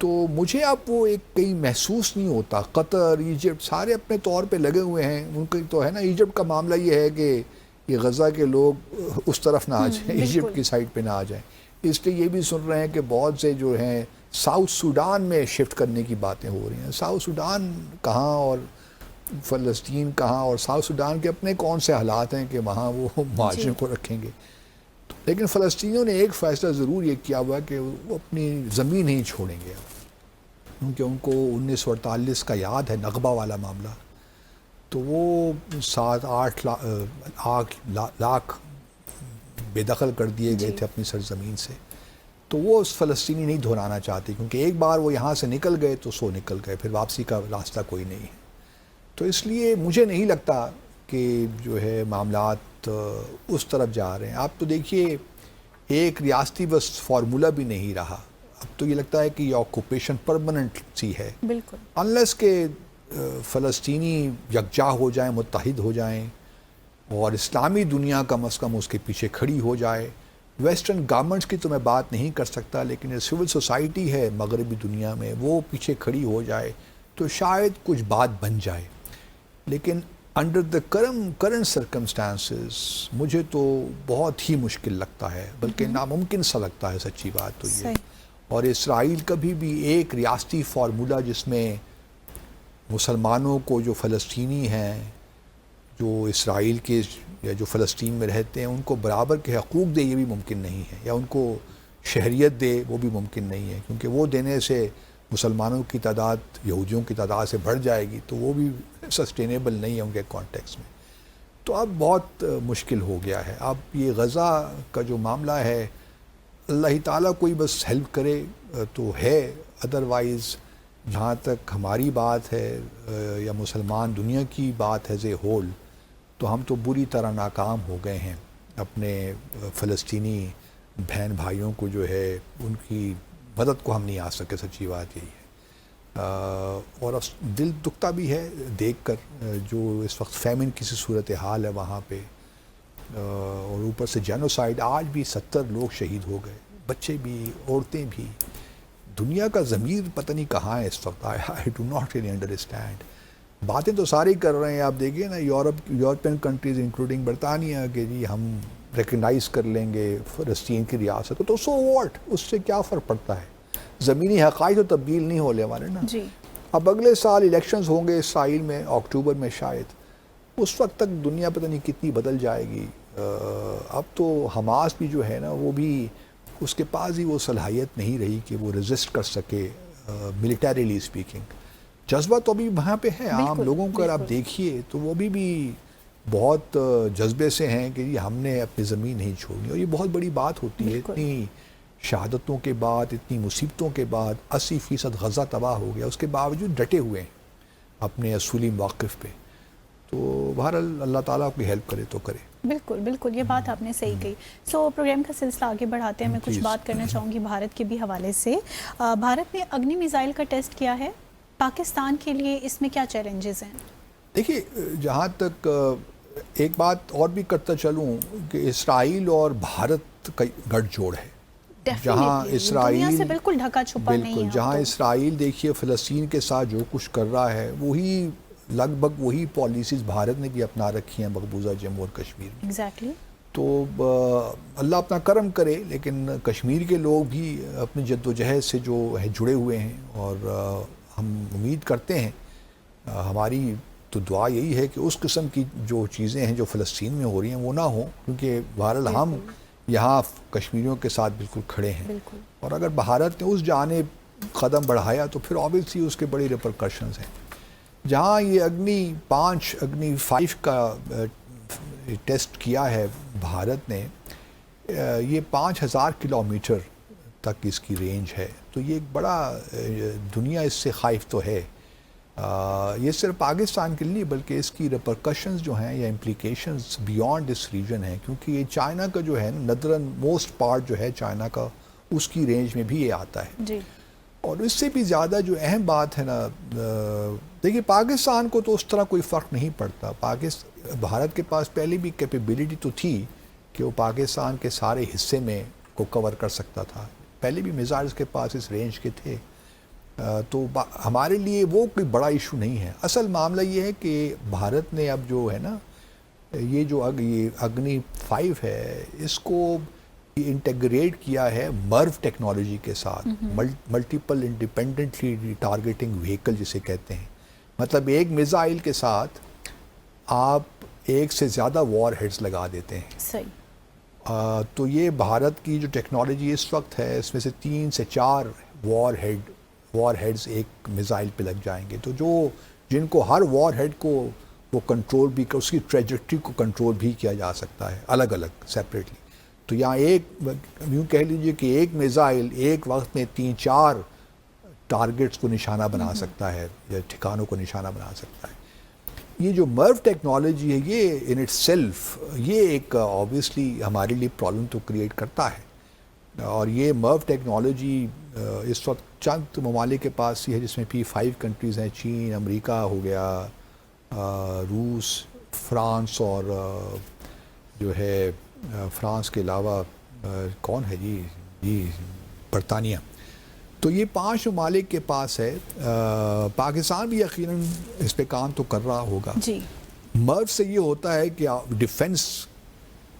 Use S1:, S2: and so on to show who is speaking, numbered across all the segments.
S1: تو مجھے اب وہ ایک کہیں محسوس نہیں ہوتا. قطر، ایجپٹ سارے اپنے طور پہ لگے ہوئے ہیں. ان کے تو ہے نا ایجپٹ کا معاملہ یہ ہے کہ یہ غزہ کے لوگ اس طرف نہ آ جائیں، ایجپٹ کی سائڈ پہ نہ آ جائیں. اس لیے یہ بھی سن رہے ہیں کہ بہت سے جو ہیں ساؤتھ سوڈان میں شفٹ کرنے کی باتیں ہو رہی ہیں. ساؤتھ سوڈان کہاں اور فلسطین کہاں، اور ساؤتھ سوڈان کے اپنے کون سے حالات ہیں کہ وہاں وہ مہاجروں کو رکھیں گے. لیکن فلسطینیوں نے ایک فیصلہ ضرور یہ کیا ہوا کہ وہ اپنی زمین نہیں چھوڑیں گے، کیونکہ ان کو 1948 کا یاد ہے نغبہ والا معاملہ. تو وہ 7-8 لاکھ بے دخل کر دیے گئے تھے اپنی سرزمین سے. تو وہ اس فلسطینی نہیں دہرانا چاہتے، کیونکہ ایک بار وہ یہاں سے نکل گئے تو سو نکل گئے، پھر واپسی کا راستہ کوئی نہیں ہے. تو اس لیے مجھے نہیں لگتا کہ جو ہے معاملات اس طرف جا رہے ہیں. آپ تو دیکھیے ایک ریاستی بس فارمولہ بھی نہیں رہا. اب تو یہ لگتا ہے کہ یہ آکوپیشن پرماننٹ سی ہے،
S2: بالکل،
S1: انلیس کہ فلسطینی یکجا ہو جائیں، متحد ہو جائیں، اور اسلامی دنیا کم از کم اس کے پیچھے کھڑی ہو جائے. ویسٹرن گورنمنٹس کی تو میں بات نہیں کر سکتا، لیکن سول سوسائٹی ہے مغربی دنیا میں، وہ پیچھے کھڑی ہو جائے تو شاید کچھ بات بن جائے. لیکن انڈر دا کرنٹ سرکمسٹانسز مجھے تو بہت ہی مشکل لگتا ہے، بلکہ ناممکن سا لگتا ہے. سچی بات تو یہ. اور اسرائیل کبھی بھی ایک ریاستی فارمولہ جس میں مسلمانوں کو جو فلسطینی ہیں، جو اسرائیل کے یا جو فلسطین میں رہتے ہیں، ان کو برابر کے حقوق دے، یہ بھی ممکن نہیں ہے. یا ان کو شہریت دے، وہ بھی ممکن نہیں ہے، کیونکہ وہ دینے سے مسلمانوں کی تعداد یہودیوں کی تعداد سے بڑھ جائے گی، تو وہ بھی سسٹینیبل نہیں ہے ان کے کانٹیکس میں. تو اب بہت مشکل ہو گیا ہے. اب یہ غزہ کا جو معاملہ ہے، اللہ تعالیٰ کوئی بس ہیلپ کرے تو ہے. ادروائز جہاں تک ہماری بات ہے یا مسلمان دنیا کی بات ہے اے ہول، تو ہم تو بری طرح ناکام ہو گئے ہیں. اپنے فلسطینی بہن بھائیوں کو جو ہے ان کی مدد کو ہم نہیں آ سکے. سچی بات یہی ہے. اور دل دکھتا بھی ہے دیکھ کر جو اس وقت فیمن کی سی صورتحال ہے وہاں پہ، اور اوپر سے جینوسائیڈ. آج بھی 70 لوگ شہید ہو گئے، بچے بھی، عورتیں بھی. دنیا کا ضمیر پتہ نہیں کہاں ہے اس وقت. I do not really understand. باتیں تو سارے ہی کر رہے ہیں. آپ دیکھیے نا یورپین کنٹریز انکلوڈنگ برطانیہ کہ جی ہم ریکگنائز کر لیں گے فلسطین کی ریاست کو. تو سو واٹ، اس سے کیا فرق پڑتا ہے؟ زمینی حقائق تو تبدیل نہیں ہونے والے نا.
S2: جی.
S1: اب اگلے سال الیکشنز ہوں گے اسرائیل میں اکتوبر میں شاید. اس وقت تک دنیا پتہ نہیں کتنی بدل جائے گی. اب تو حماس بھی جو ہے نا، وہ بھی اس کے پاس ہی وہ صلاحیت نہیں رہی کہ وہ ریزسٹ کر سکے ملیٹریلی اسپیکنگ. جذبہ تو ابھی وہاں پہ ہے عام لوگوں کو. اگر آپ دیکھیے تو وہ بھی بہت جذبے سے ہیں کہ یہ ہم نے اپنی زمین نہیں چھوڑنی. اور یہ بہت بڑی بات ہوتی ہے. اتنی شہادتوں کے بعد، اتنی مصیبتوں کے بعد 80% غزہ تباہ ہو گیا، اس کے باوجود ڈٹے ہوئے ہیں اپنے اصولی موقف پہ. تو بہرحال اللہ تعالیٰ کوئی ہیلپ کرے تو کرے.
S2: بالکل بالکل، یہ بات آپ نے صحیح کہی. سو پروگرام کا سلسلہ آگے بڑھاتے ہیں. میں کچھ بات کرنا چاہوں گی بھارت کے بھی حوالے سے. بھارت نے اگنی میزائل کا ٹیسٹ کیا ہے. پاکستان کے لیے اس میں کیا چیلنجز ہیں؟
S1: دیکھیے، جہاں تک ایک بات اور بھی کرتا چلوں کہ اسرائیل اور بھارت کا گٹھ جوڑ ہے. جہاں اسرائیل
S2: سے بالکل ڈھکا چھپا نہیں ہے.
S1: جہاں اسرائیل دیکھیے فلسطین کے ساتھ جو کچھ کر رہا ہے، وہی لگ بھگ وہی پالیسیز بھارت نے بھی اپنا رکھی ہیں مقبوضہ جموں اور کشمیر میں.
S2: ایگزیکٹلی. تو
S1: اللہ اپنا کرم کرے، لیکن کشمیر کے لوگ بھی اپنی جد و جہد سے جو ہے جڑے ہوئے ہیں. اور ہم امید کرتے ہیں، ہماری تو دعا یہی ہے کہ اس قسم کی جو چیزیں ہیں جو فلسطین میں ہو رہی ہیں وہ نہ ہوں، کیونکہ بہرحال ہم یہاں کشمیریوں کے ساتھ بالکل کھڑے ہیں. اور اگر بھارت نے اس جانب قدم بڑھایا تو پھر آبویسلی اس کے بڑی ریپرکشنز ہیں. جہاں یہ اگنی 5 کا ٹیسٹ کیا ہے بھارت نے، یہ 5000 کلومیٹر تک اس کی رینج ہے. تو یہ ایک بڑا دنیا اس سے خائف تو ہے. یہ صرف پاکستان کے لیے بلکہ اس کی ریپرکشنز جو ہیں یا امپلیکیشنز بیانڈ اس ریجن ہیں، کیونکہ یہ چائنا کا جو ہے ندرن موسٹ پارٹ جو ہے چائنا کا، اس کی رینج میں بھی یہ آتا ہے.
S2: جی.
S1: اور اس سے بھی زیادہ جو اہم بات ہے نا، دیکھیے پاکستان کو تو اس طرح کوئی فرق نہیں پڑتا. بھارت کے پاس پہلے بھی کیپیبلٹی تو تھی کہ وہ پاکستان کے سارے حصے میں کو کور کر سکتا تھا. پہلے بھی میزائلز کے پاس اس رینج کے تھے. تو ہمارے لیے وہ کوئی بڑا ایشو نہیں ہے. اصل معاملہ یہ ہے کہ بھارت نے اب جو ہے نا یہ جو اگنی 5 ہے اس کو انٹیگریٹ کیا ہے مرو ٹیکنالوجی کے ساتھ, ملٹیپل انڈیپینڈنٹلی ٹارگیٹنگ وہیکل جسے کہتے ہیں. مطلب ایک میزائل کے ساتھ آپ ایک سے زیادہ وار ہیڈز لگا دیتے ہیں.
S2: صحیح.
S1: تو یہ بھارت کی جو ٹیکنالوجی اس وقت ہے اس میں سے 3 سے 4 وار ہیڈز ایک میزائل پہ لگ جائیں گے. تو جن کو ہر وار ہیڈ کو وہ کنٹرول بھی اس کی ٹریجیکٹری کو کنٹرول بھی کیا جا سکتا ہے الگ الگ سیپریٹلی. تو یہاں یوں کہہ لیجئے کہ ایک میزائل ایک وقت میں 3-4 ٹارگٹس کو نشانہ بنا سکتا ہے یا ٹھکانوں کو نشانہ بنا سکتا ہے. یہ جو مرو ٹیکنالوجی ہے یہ ان اٹ سیلف یہ ایک آبویسلی ہمارے لیے پرابلم تو کریٹ کرتا ہے. اور یہ مرو ٹیکنالوجی اس وقت چند ممالک کے پاس ہی ہے جس میں P5 کنٹریز ہیں, چین, امریکہ ہو گیا, روس, فرانس, اور جو ہے فرانس کے علاوہ کون ہے جی برطانیہ. تو یہ 5 ممالک کے پاس ہے. پاکستان بھی یقیناً اس پہ کام تو کر رہا ہوگا.
S2: جی.
S1: مرو سے یہ ہوتا ہے کہ ڈیفنس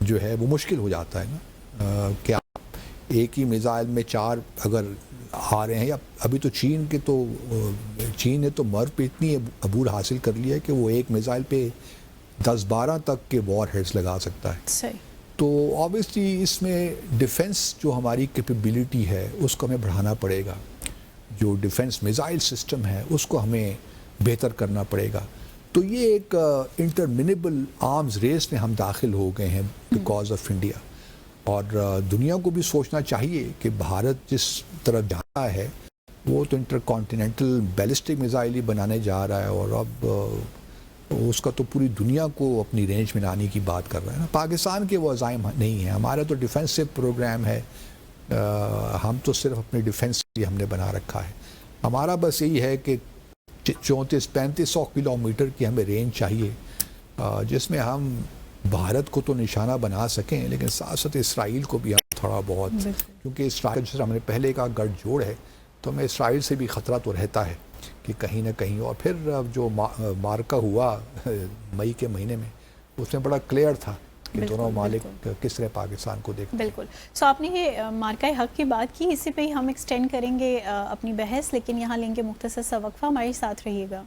S1: جو ہے وہ مشکل ہو جاتا ہے نا, کہ ایک ہی میزائل میں 4 اگر آ رہے ہیں, یا ابھی تو چین نے تو مرو پہ اتنی عبور حاصل کر لیا ہے کہ وہ ایک میزائل پہ 10-12 تک کے وار ہیڈز لگا سکتا ہے.
S2: صحیح.
S1: تو آبویسلی اس میں ڈیفنس جو ہماری کیپیبلٹی ہے اس کو ہمیں بڑھانا پڑے گا. جو ڈیفنس میزائل سسٹم ہے اس کو ہمیں بہتر کرنا پڑے گا. تو یہ ایک انٹرمنیبل آرمز ریس میں ہم داخل ہو گئے ہیں بیکاز آف انڈیا. اور دنیا کو بھی سوچنا چاہیے کہ بھارت جس طرف جا رہا ہے وہ تو انٹر کانٹیننٹل بیلسٹک میزائل ہی بنانے جا رہا ہے, اور اب اس کا تو پوری دنیا کو اپنی رینج میں لانے کی بات کر رہا ہے نا. پاکستان کے وہ عزائم نہیں ہیں. ہمارا تو ڈیفنسو پروگرام ہے, ہم تو صرف اپنے ڈیفنس کے لیے ہم نے بنا رکھا ہے. ہمارا بس یہی ہے کہ 3400-3500 کلومیٹر کی ہمیں رینج چاہیے جس میں ہم بھارت کو تو نشانہ بنا سکیں, لیکن ساتھ ساتھ اسرائیل کو بھی ہم تھوڑا بہت, کیونکہ اسرائیل جیسے ہم نے پہلے کا گٹھ جوڑ ہے تو ہمیں اسرائیل سے بھی خطرہ تو رہتا ہے کہ کہیں نہ کہیں. اور پھر جو مارکا ہوا مئی کے مہینے میں اس میں بڑا کلیئر تھا کہ دونوں ممالک کس طرح پاکستان کو دیکھتے ہیں.
S2: بالکل. سو آپ نے یہ مارکہ حق کی بات کی, اسی پہ ہی ہم ایکسٹینڈ کریں گے اپنی بحث, لیکن یہاں لیں گے مختصر سا وقفہ. ہمارے ساتھ رہیے گا.